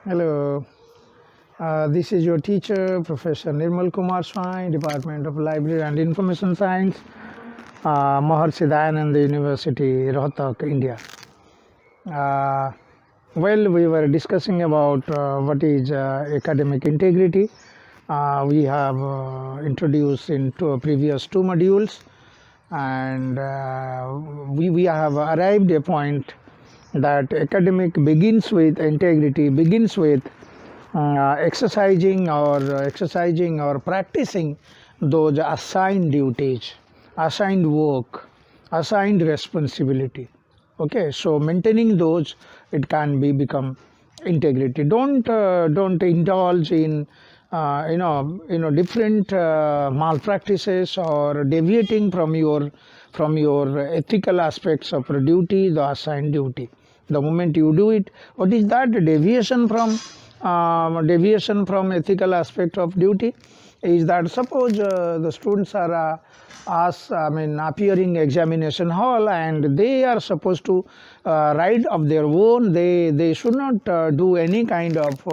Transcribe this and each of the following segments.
Hello, this is your teacher, Professor Nirmal Kumar Swine, Department of Library and Information Science, Maharshi Dayananda University, Rohtak, India. Uh, well, we were discussing about what is academic integrity. We have introduced in previous two modules, and we have arrived at a point that academic begins with integrity, begins with exercising or practicing those assigned duties, assigned work, assigned responsibility. Okay, so maintaining those, it can become integrity. Don't indulge in different malpractices or deviating from your ethical aspects of duty, the assigned duty. The moment you do it, what is that deviation from ethical aspect of duty? Is that suppose the students are appearing examination hall and they are supposed to write of their own. They should not do any kind of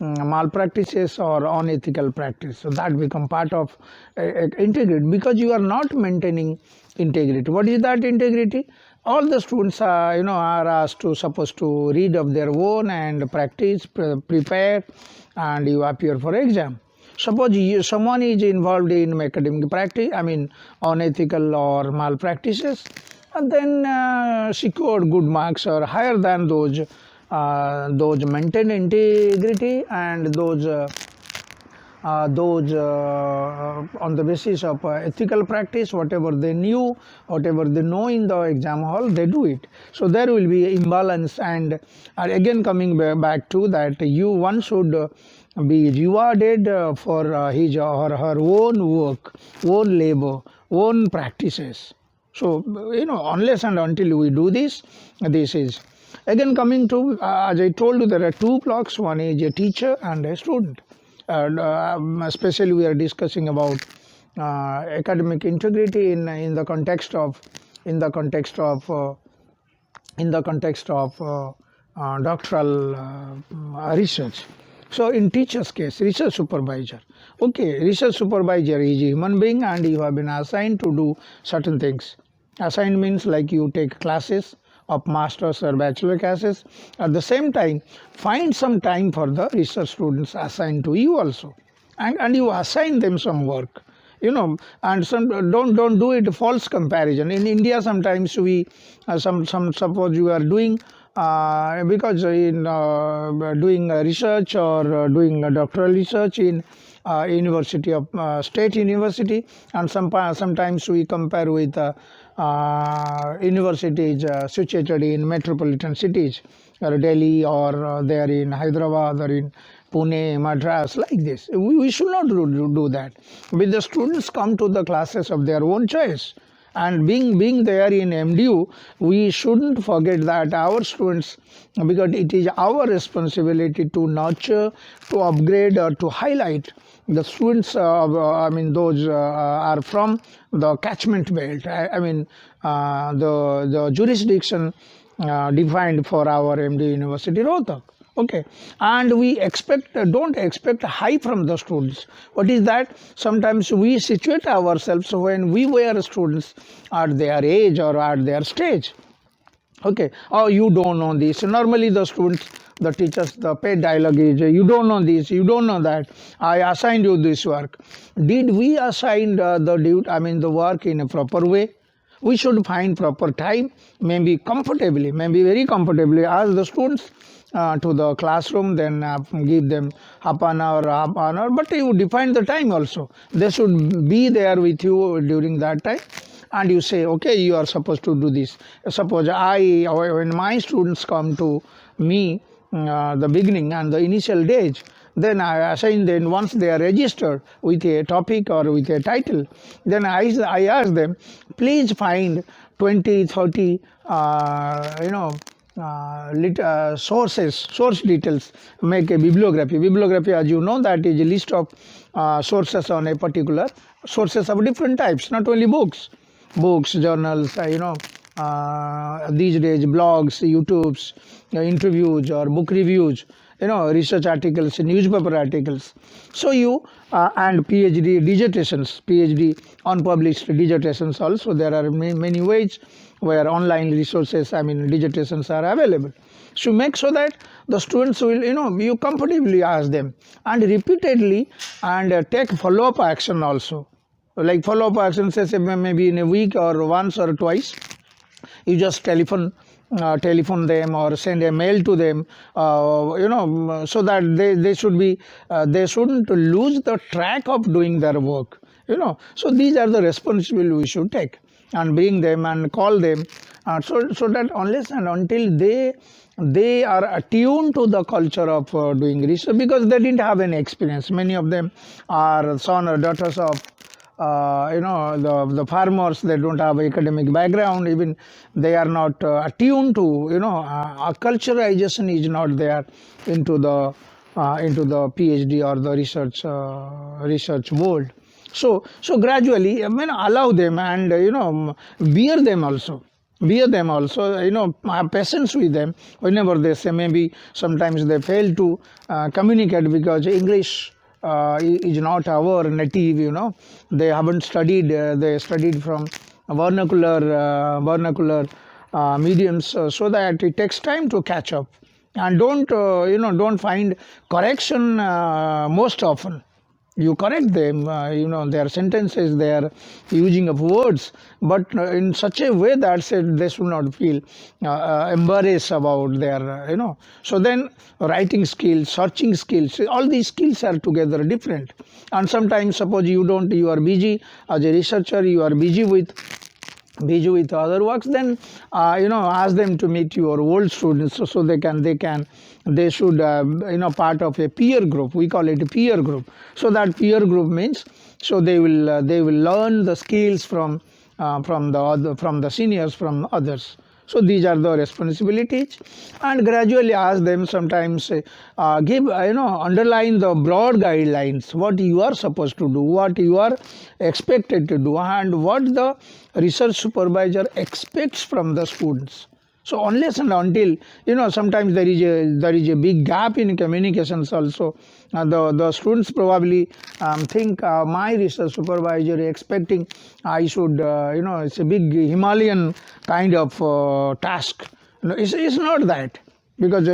malpractices or unethical practice. So that become part of integrity, because you are not maintaining integrity. What is that integrity? All the students are asked to supposed to read of their own and practice, prepare, and you appear for exam. Suppose someone is involved in academic practice, unethical or malpractices, and then secured good marks or higher than those maintain integrity, and those on the basis of ethical practice, whatever they knew, whatever they know in the exam hall, they do it. So there will be imbalance, and again coming back to that, one should be rewarded for his or her own work, own labor, own practices. So unless and until we do this is again coming to, as I told you, there are two blocks. One is a teacher and a student. Especially we are discussing about academic integrity in the context of doctoral research. So in teacher's case, research supervisor. Okay, research supervisor is a human being and you have been assigned to do certain things. Assigned means like you take classes of master's or bachelor classes. At the same time, find some time for the research students assigned to you also, and you assign them some work. And some don't do it false comparison. In India, sometimes we suppose you are doing because in doing research or doing doctoral research in university of state university, and sometimes we compare with universities situated in metropolitan cities, or Delhi, or there in Hyderabad, or in Pune, Madras, like this. We should not do that. But the students come to the classes of their own choice. And being there in MDU, we shouldn't forget that our students, because it is our responsibility to nurture, to upgrade, or to highlight the students. Those are from the catchment belt. The jurisdiction defined for our MDU University, Rohtak. Okay, and we don't expect high from the students. What is that? Sometimes we situate ourselves when we were students at their age or at their stage. Okay, oh, you don't know this. Normally the students, the teachers, the paid dialogue is, you don't know this, you don't know that, I assigned you this work. Did we assign the work in a proper way? We should find proper time, maybe very comfortably ask the students to the classroom, then give them half an hour, but you define the time also. They should be there with you during that time, and you say, okay, you are supposed to do this. Suppose when my students come to me, the beginning and the initial days, then I assign them, once they are registered with a topic or with a title, then I ask them, please find 20, 30, source details, make a bibliography. Bibliography, as you know, that is a list of sources on a particular, sources of different types, not only books, journals, these days blogs, YouTubes, interviews or book reviews, research articles, newspaper articles. So you and PhD dissertations, PhD unpublished dissertations also. There are many ways where online resources, dissertations are available. So make so that the students will, you comfortably ask them and repeatedly and take follow-up action also. Like follow-up action says maybe in a week or once or twice, you just telephone them or send a mail to them, so that they shouldn't lose the track of doing their work. So these are the responsibility we should take and bring them and call them, so that unless and until they are attuned to the culture of doing research, because they didn't have any experience. Many of them are son or daughters of the farmers. They don't have academic background, even they are not attuned to, culturalization is not there into the PhD or the research world. So gradually, allow them and bear them also. Have patience with them whenever they say maybe sometimes they fail to communicate because English is not our native. They haven't studied. They studied from vernacular mediums, so that it takes time to catch up. And don't find correction most often. You correct them, their sentences, their using of words, but in such a way that they should not feel embarrassed about their, So then writing skills, searching skills, all these skills are together different. And sometimes suppose you are busy as a researcher, you are busy with other works, then ask them to meet your old students, so they should part of a peer group. We call it a peer group. So that peer group means, so they will learn the skills from the seniors, from others. So these are the responsibilities, and gradually ask them, sometimes give underline the broad guidelines, what you are supposed to do, what you are expected to do, and what the research supervisor expects from the students. So unless and until, sometimes there is a big gap in communications also. The students probably think my research supervisor is expecting I should, it's a big Himalayan kind of task. It's not that, because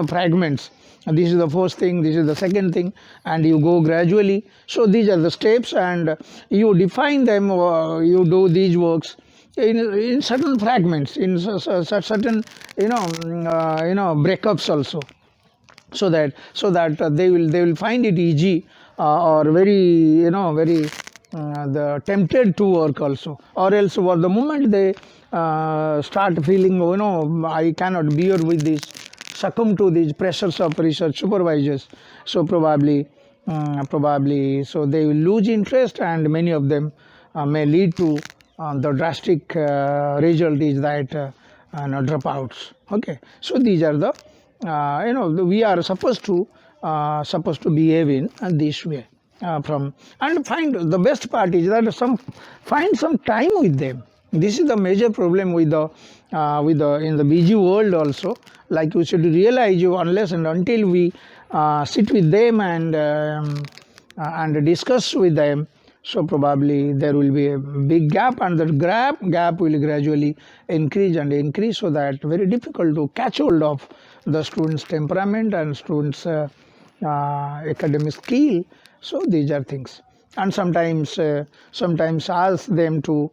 fragments. This is the first thing, this is the second thing, and you go gradually. So these are the steps, and you define them. You do these works in certain fragments, in certain breakups also, so that they will find it easy, or very the tempted to work also. Or else, the moment they start feeling, I cannot bear with this, succumb to these pressures of research supervisors, so probably so they will lose interest, and many of them may lead to the drastic result is that dropouts. Okay, so these are the we are supposed to behave in this way, and find the best part is that find some time with them. This is the major problem with the in the busy world also. Like, we should realize, unless and until we sit with them and discuss with them, so probably there will be a big gap, and that gap will gradually increase and increase, so that very difficult to catch hold of the students' temperament and students' academic skill. So these are things. And sometimes ask them to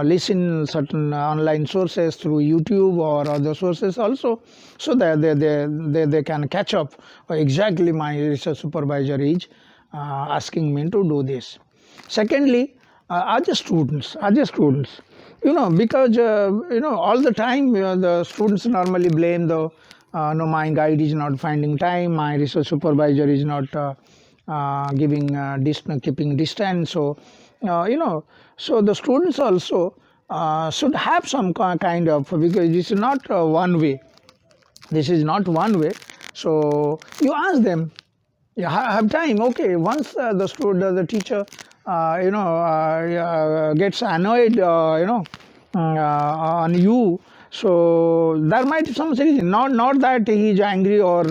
listen certain online sources through YouTube or other sources also, so that they can catch up. Exactly, my research supervisor is asking me to do this. Secondly, other students, because all the time the students normally blame no, my guide is not finding time, my research supervisor is not keeping distance. So so the students also should have some kind of, because this is not one way. This is not one way. So you ask them, you have time. Okay, once the teacher gets annoyed on you, So there might be some reason, not that he is angry or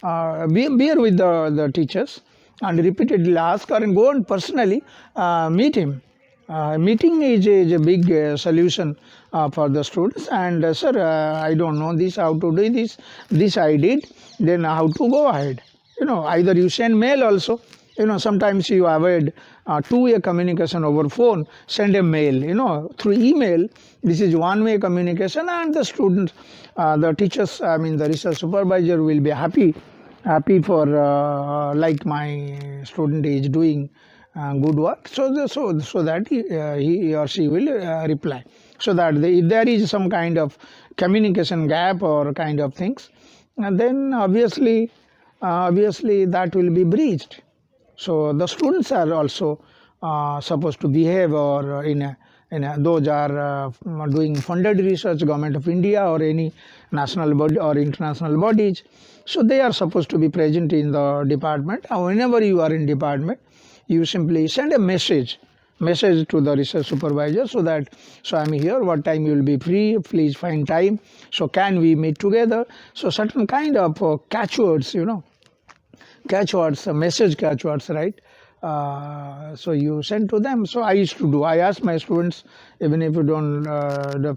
bear with the teachers, and repeatedly ask or go and personally meet him. Meeting is a big solution for the students. And sir, I don't know this, how to do this. This I did. Then how to go ahead? Either you send mail also. Sometimes you avoid two-way communication over phone. Send a mail. Through email. This is one-way communication, and the students, the teachers, I mean the research supervisor will be happy for like my student is doing good work, so that he or she will reply, so that if there is some kind of communication gap or kind of things, and then obviously that will be breached. So the students are also supposed to behave, or those are doing funded research, government of India or any national body or international bodies. So they are supposed to be present in the department. Whenever you are in department, you simply send a message to the research supervisor, so I'm here, what time you will be free, please find time, so can we meet together. So certain kind of catchwords, message catchwords, right? So you send to them. So I used to do, I ask my students, even if you don't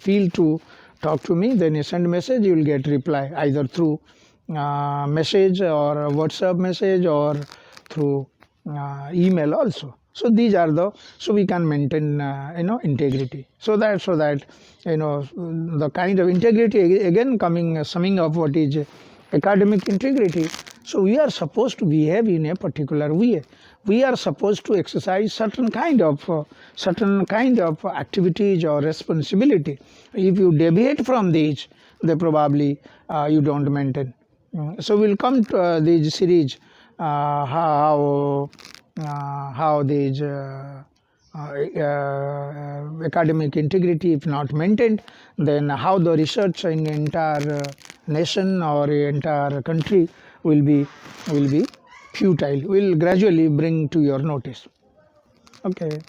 feel to talk to me, then you send message, you will get reply either through message or WhatsApp message or through email also. So these are so we can maintain integrity, so that the kind of integrity, again summing up what is academic integrity. So we are supposed to behave in a particular way. We are supposed to exercise certain kind of activities or responsibility. If you deviate from these, then probably you don't maintain. So we'll come to this series, how these academic integrity, if not maintained, then how the research in entire nation or entire country will be futile. Will gradually bring to your notice. Okay.